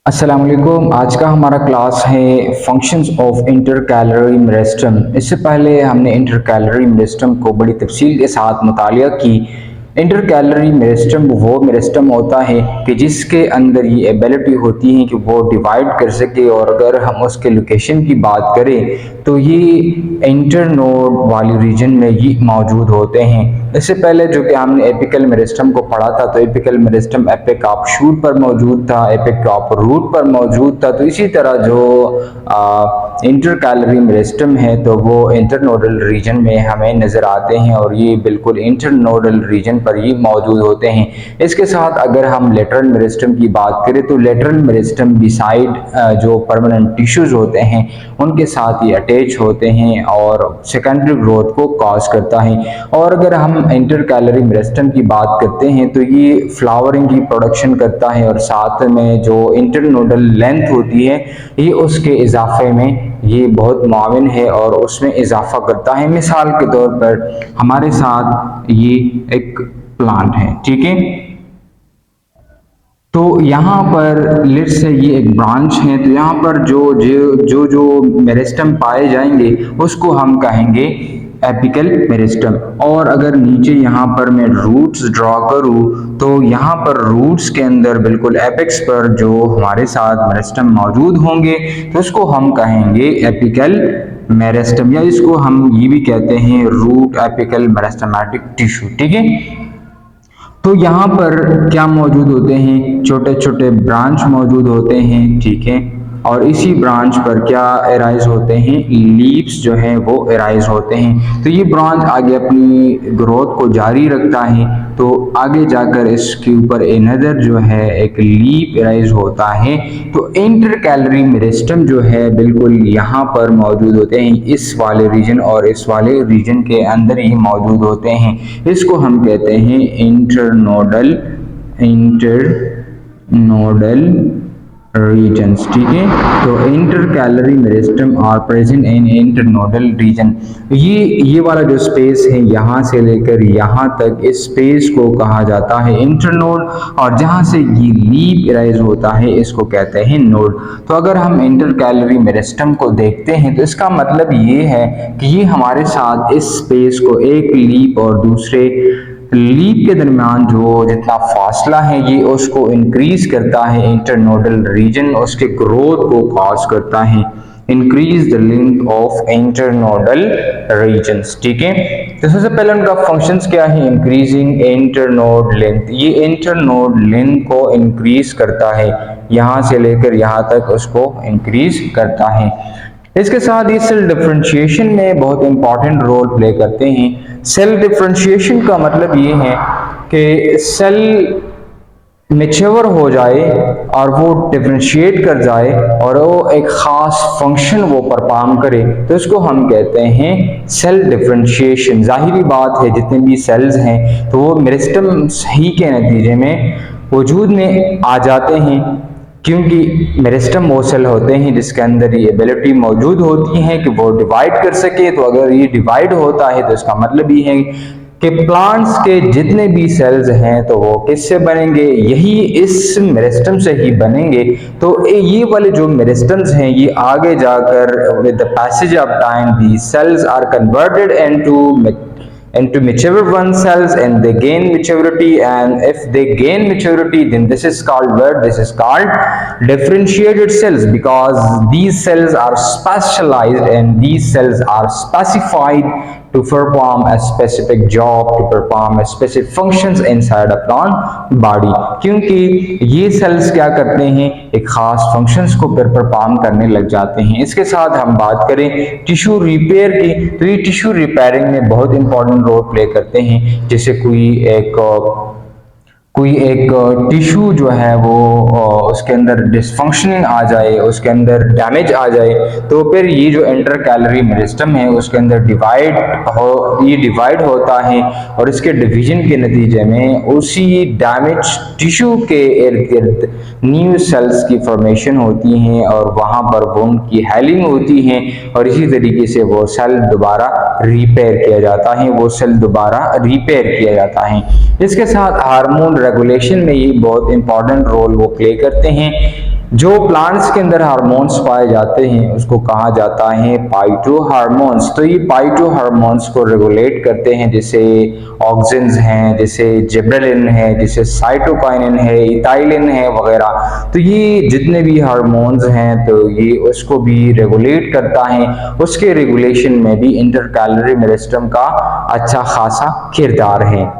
अस्सलाम वालेकुम। आज का हमारा क्लास है फंक्शंस ऑफ इंटरकैलोरी मेरिस्टम। इससे पहले हमने इंटरकैलोरी मेरिस्टम को बड़ी तफसील के साथ मुतालिया की। इंटरकैलोरी मेरिस्टम वो मेरिस्टम होता है कि जिसके अंदर ये एबिलिटी होती है कि वो डिवाइड कर सके, और अगर हम उसके लोकेशन की बात करें तो ये इंटरनोड वाली रीजन में ये मौजूद होते हैं। इससे पहले जो कि हमने एपिकल मेरिस्टम को पढ़ा था, तो apical meristem epic of shoot पर मौजूद था, एपिक ऑफ रूट पर मौजूद था। तो इसी तरह जो इंटरकैलोरी मेरिस्टम है तो वो इंटरनोडल रीजन में हमें नज़र आते हैं, और ये बिल्कुल इंटरनोडल रीजन पर ही मौजूद होते हैं। इसके साथ अगर हम लेटरल मेरिस्टम की बात करें तो लेटरल मेरिस्टम बिसाइड जो परमानेंट टिश्यूज होते हैं उनके साथ ये अटैच होते हैं और सेकेंडरी ग्रोथ को कॉज करता है। और अगर हम इंटरकैलोरी मेरिस्टम की बात करते हैं तो ये फ्लावरिंग की प्रोडक्शन करता है, और साथ में जो इंटरनोडल लेंथ होती है ये उसके इजाफे में ये बहुत मुआविन है और उसमें इजाफा करता है। मिसाल के तौर पर हमारे साथ ये एक प्लांट है, ठीक है। तो यहाँ पर लेट्स से ये एक ब्रांच है, तो यहाँ पर जो मेरिस्टम पाए जाएंगे उसको हम कहेंगे एपिकल मेरिस्टम। और अगर नीचे यहाँ पर मैं रूट्स ड्रॉ करूँ तो यहाँ पर रूट्स के अंदर बिल्कुल एपेक्स पर जो हमारे साथ मेरिस्टम मौजूद होंगे तो उसको हम कहेंगे एपिकल मेरिस्टम, या इसको हम ये भी कहते हैं रूट एपिकल मेरिस्टमेटिक टिश्यू, ठीक है। तो यहाँ पर क्या मौजूद होते हैं, छोटे छोटे ब्रांच मौजूद होते हैं, ठीक है। और इसी ब्रांच पर क्या एराइज होते हैं, लीव्स जो हैं वो एराइज होते हैं। तो ये ब्रांच आगे अपनी ग्रोथ को जारी रखता है, तो आगे जाकर इसके ऊपर एनदर जो है एक लीफ एराइज होता है। तो इंटरकैलोरी मेरिस्टम जो है बिल्कुल यहाँ पर मौजूद होते हैं, इस वाले रीजन और इस वाले रीजन के अंदर ही मौजूद होते हैं। इसको हम कहते हैं इंटरनोडल रीजन्स, ठीक है। तो intercalary meristem are present in internodal region. ये वाला जो स्पेस है यहाँ से लेकर यहाँ तक, इस स्पेस को कहा जाता है इंटरनोड, और जहाँ से ये लीफ एराइज होता है इसको कहते हैं नोड। तो अगर हम इंटरकैलोरी मेरिस्टम को देखते हैं तो इसका मतलब ये है कि ये हमारे साथ इस स्पेस को एक लीफ और दूसरे लीफ के दरमियान जो जितना फासला है ये उसको इंक्रीज करता है। इंटरनोडल रीजन उसके ग्रोथ को कॉज करता है, increase the length of internodal regions, ठीक है। तो सबसे पहले उनका फंक्शंस क्या है, इंक्रीजिंग इंटरनोड लेंथ। ये इंटरनोड लेंथ को इंक्रीज करता है, यहाँ से लेकर यहाँ तक उसको इंक्रीज करता है। इसके साथ ही सेल डिफरेंशिएशन में बहुत इंपॉर्टेंट रोल प्ले करते हैं। सेल डिफरेंशिएशन का मतलब ये है कि सेल मैच्योर हो जाए और वो डिफरेंशिएट कर जाए और वो एक खास फंक्शन वो परफॉर्म करे, तो इसको हम कहते हैं सेल डिफरेंशिएशन। जाहिरी बात है जितने भी सेल्स हैं तो वो मेरिस्टम ही के नतीजे में वजूद में आ जाते हैं, क्योंकि मेरिस्टम वो सेल होते हैं जिसके अंदर ये एबिलिटी मौजूद होती है कि वो डिवाइड कर सके। तो अगर ये डिवाइड होता है तो इसका मतलब ये है कि प्लांट्स के जितने भी सेल्स हैं तो वो किससे बनेंगे, यही इस मेरिस्टम से ही बनेंगे। तो ये वाले जो मेरिस्टम्स हैं ये आगे जाकर with the passage of time the cells are converted into mature one cells, and they gain maturity, and if they gain maturity then this is called differentiated cells, because these cells are specialized and these cells are specified to perform a specific job, to perform a specific functions inside a plant body। क्योंकि ये sales क्या करते हैं, एक खास functions को फिर perform करने लग जाते हैं। इसके साथ हम बात करें टिश्यू रिपेयर की, तो ये टिश्यू रिपेयरिंग में बहुत इंपॉर्टेंट रोल प्ले करते हैं। जैसे कोई एक टिश्यू जो है वो उसके अंदर डिसफंक्शनिंग आ जाए, उसके अंदर डैमेज आ जाए, तो फिर ये जो इंटरकैलोरी मेरिस्टम है उसके अंदर डिवाइड होता है, और इसके डिवीजन के नतीजे में उसी डैमेज टिश्यू के इर्द गिर्द न्यू सेल्स की फॉर्मेशन होती हैं, और वहाँ पर वुंड की हेलिंग होती है, और इसी तरीके से वो सेल दोबारा रिपेयर किया जाता है। इसके साथ हार्मोन रेगुलेशन में ये बहुत इंपॉर्टेंट रोल वो प्ले करते हैं। जो प्लांट्स के अंदर हार्मोन्स पाए जाते हैं उसको कहा जाता है फाइटो हार्मोन्स। तो ये फाइटो हार्मोन्स को रेगुलेट करते हैं, जैसे ऑक्सिन्स हैं, जैसे जिबरेलिन है, जैसे साइटोकाइनिन है, इथाइलिन है वगैरह। तो ये जितने भी हार्मोन्स हैं तो ये उसको भी रेगुलेट करता है। उसके रेगुलेशन में भी इंटरकैलरी मेरिस्टम का अच्छा खासा किरदार है।